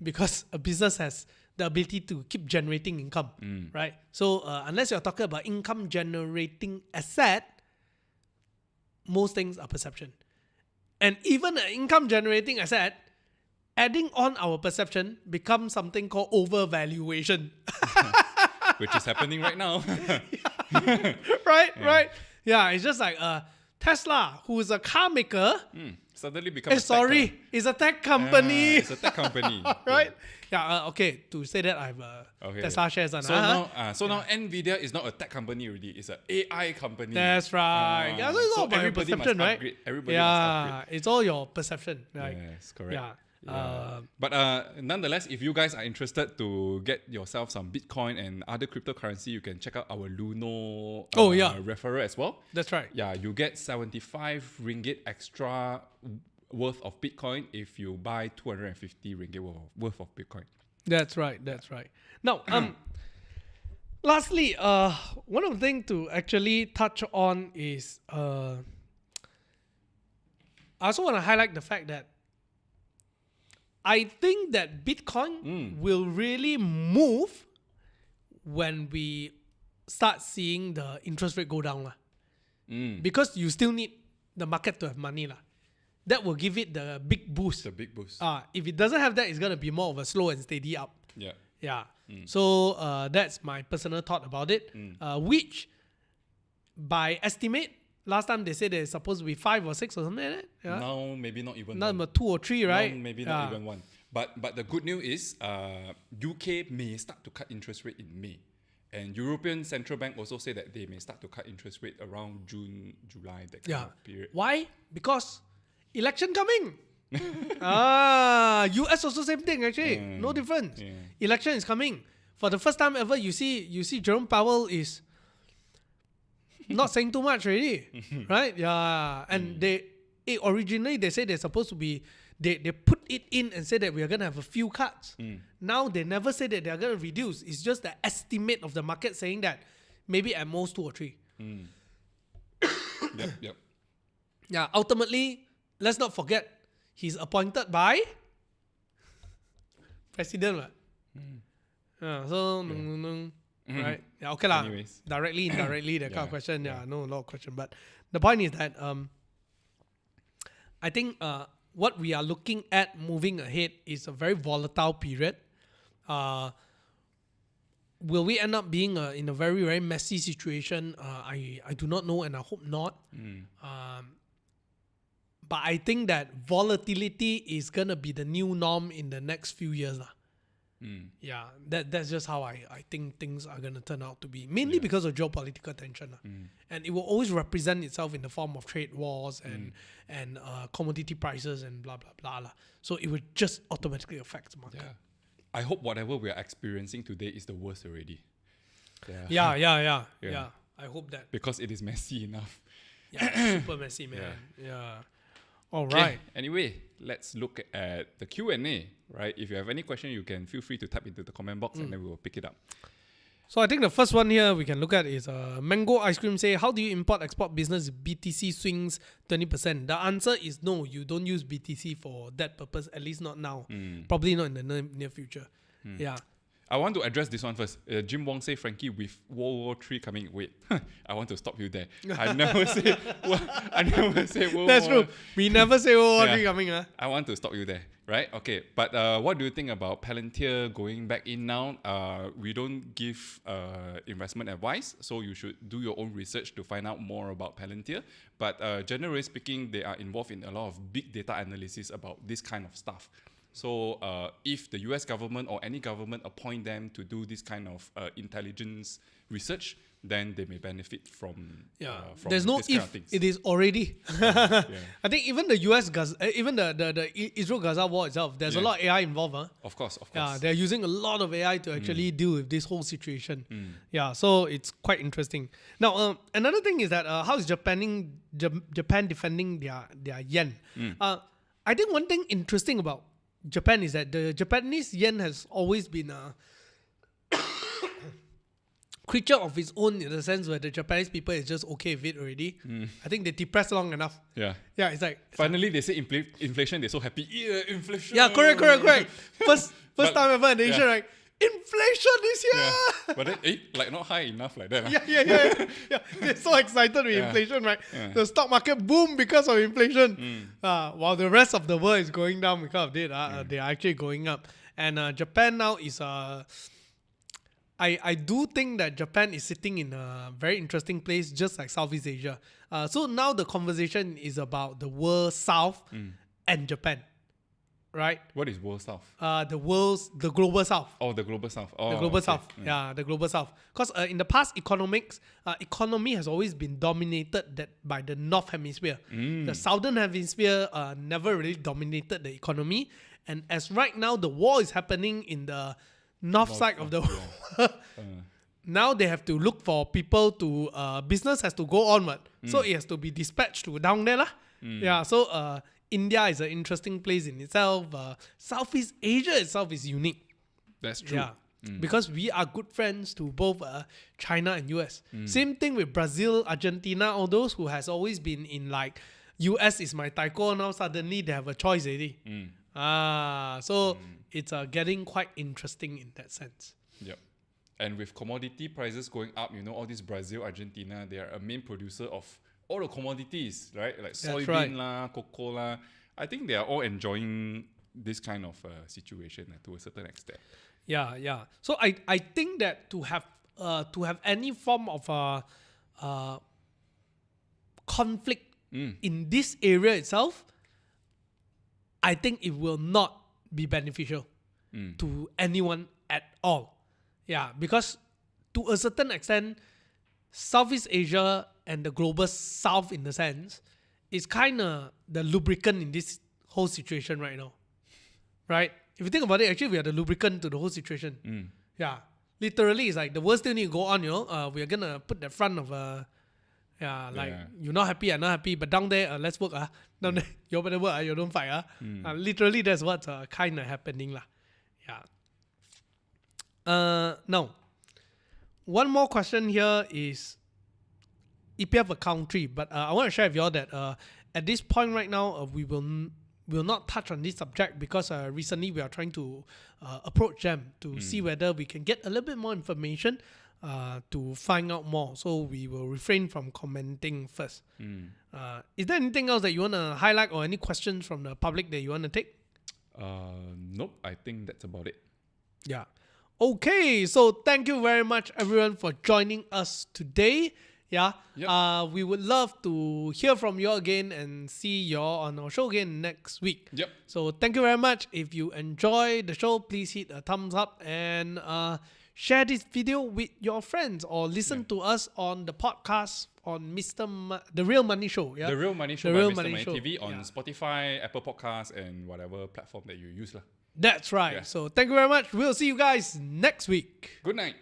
A: Because a business has the ability to keep generating income, right? So unless you're talking about income generating asset, most things are perception. And even an income generating asset, adding on our perception becomes something called overvaluation.
B: Which is happening right now.
A: Right. Yeah, it's just like Tesla, who is a car maker,
B: suddenly becomes
A: it's a tech company.
B: It's a tech company.
A: Right? Yeah, okay, to say that I have Tesla shares.
B: So now Nvidia is not a tech company already, it's an AI company.
A: That's right. Yeah, so it's all about your perception, right?
B: Everybody must upgrade.
A: It's all your perception. Right?
B: Yes, correct.
A: Yeah.
B: But nonetheless, if you guys are interested to get yourself some Bitcoin and other cryptocurrency, you can check out our Luno referral as well.
A: That's right.
B: Yeah, you get 75 ringgit extra worth of Bitcoin if you buy 250 ringgit worth of Bitcoin.
A: That's right. Now, lastly, one of the things to actually touch on is I also want to highlight the fact that I think that Bitcoin will really move when we start seeing the interest rate go down. Because you still need the market to have money. That will give it the big boost. If it doesn't have that, it's going to be more of a slow and steady up. Yeah. So that's my personal thought about it. Which, by estimate, last time they said there's supposed to be 5 or 6 or something like that. Yeah?
B: Now maybe not even
A: now 2 or 3, right?
B: Now maybe not even 1. But the good news is UK may start to cut interest rate in May. And European Central Bank also say that they may start to cut interest rate around June, July, that kind of period.
A: Why? Because election coming. US also same thing actually. No difference. Election is coming. for the first time ever, you see Jerome Powell is not saying too much already, right? Yeah, and originally they said they're supposed to be. They put it in and said that we are going to have a few cuts. Now they never say that they are going to reduce. It's just the estimate of the market saying that maybe at most 2 or 3.
B: Yep.
A: Yeah, ultimately, let's not forget, he's appointed by president. Right? Yeah, okay lah.
B: Anyways.
A: Directly, indirectly, that kind of
B: Yeah,
A: question. Yeah, no, a lot of question. But the point is that I think what we are looking at moving ahead is a very volatile period. Will we end up being in a very, very messy situation? I do not know, and I hope not. But I think that volatility is going to be the new norm in the next few years. Yeah, that's just how I think things are going to turn out to be. Mainly because of geopolitical tension. And it will always represent itself in the form of trade wars and commodity prices and blah, blah, blah. So it would just automatically affect the market.
B: Yeah. I hope whatever we are experiencing today is the worst already.
A: Yeah. I hope that.
B: Because it is messy enough.
A: Yeah, super messy, man. Yeah. All
B: Okay,
A: right.
B: anyway, let's look at the Q&A, right? If you have any question, you can feel free to type into the comment box and then we will pick it up.
A: So I think the first one here we can look at is Mango Ice Cream say, how do you import-export business if BTC swings 20%? The answer is no, you don't use BTC for that purpose, at least not now. Probably not in the near future. Yeah.
B: I want to address this one first. Jim Wong say, Frankie, with World War III coming, wait, I want to stop you there. I never say World
A: That's
B: War.
A: true. We never say World War III coming.
B: I want to stop you there, right? Okay, but what do you think about Palantir going back in now? We don't give investment advice, so you should do your own research to find out more about Palantir. But generally speaking, they are involved in a lot of big data analysis about this kind of stuff. So if the US government or any government appoint them to do this kind of intelligence research, then they may benefit from
A: There's no
B: this kind
A: if,
B: of things.
A: it is already. I think even the US, even the Israel-Gaza war itself, there's a lot of AI involved.
B: Of course.
A: Yeah, they're using a lot of AI to actually deal with this whole situation. Yeah, so it's quite interesting. Now, another thing is that how is Japan defending their yen? I think one thing interesting about Japan is that the Japanese yen has always been a creature of its own, in the sense where the Japanese people is just okay with it already. I think they depressed long enough.
B: Yeah.
A: Yeah, it's like
B: Finally, they say inflation, they're so happy. Yeah, inflation.
A: yeah, correct. First time ever in Asia, right? Inflation this year.
B: Yeah. But then, like not high enough like that.
A: Yeah. They're so excited with inflation, right?
B: Yeah.
A: The stock market boom because of inflation. While the rest of the world is going down because of it, they are actually going up. And Japan now is I do think that Japan is sitting in a very interesting place, just like Southeast Asia. So now the conversation is about the world South and Japan, right?
B: What is World South?
A: The global South.
B: Oh, the Global South. Oh,
A: The global
B: okay.
A: South. Yeah, the global South. Because in the past, economy has always been dominated by the North Hemisphere. The Southern Hemisphere never really dominated the economy. And as right now, the war is happening in the north side of the world. Now they have to look for people to, business has to go onward. So it has to be dispatched to down there. Yeah, so India is an interesting place in itself. Southeast Asia itself is unique.
B: That's true.
A: Yeah. Because we are good friends to both China and US. Same thing with Brazil, Argentina, all those who has always been in like, US is my taiko, now suddenly they have a choice already. So it's getting quite interesting in that sense.
B: Yep. And with commodity prices going up, all this Brazil, Argentina, they are a main producer of all the commodities, right? Like soybean lah, cocoa lah. I think they are all enjoying this kind of situation to a certain extent.
A: Yeah. So I think that to have any form of conflict in this area itself, I think it will not be beneficial to anyone at all. Yeah, because to a certain extent, Southeast Asia and the global South, in the sense, is kind of the lubricant in this whole situation right now. Right? If you think about it, actually, we are the lubricant to the whole situation. Yeah. literally, it's like the worst thing you go on, we're gonna put the front of you're not happy, I'm not happy, but down there, let's work, down there, you better work, you don't fight, literally, that's what's kind of happening, lah. Now, one more question here is EPF account tree, but I want to share with you all that at this point right now, we will not touch on this subject because recently we are trying to approach them to see whether we can get a little bit more information to find out more. So we will refrain from commenting first. Is there anything else that you want to highlight or any questions from the public that you want to take?
B: Nope, I think that's about it.
A: Yeah. Okay, so thank you very much everyone for joining us today. Yeah.
B: Yep.
A: We would love to hear from you again and see you on our show again next week.
B: Yep.
A: So thank you very much. If you enjoy the show, please hit a thumbs up and share this video with your friends or listen to us on the podcast on The Real Money Show. Yeah.
B: The Real Money Show
A: The
B: by
A: Real
B: Mr.
A: Money
B: Money
A: Show.
B: TV on Spotify, Apple Podcasts, and whatever platform that you use.
A: That's right.
B: Yeah.
A: So thank you very much. We'll see you guys next week.
B: Good night.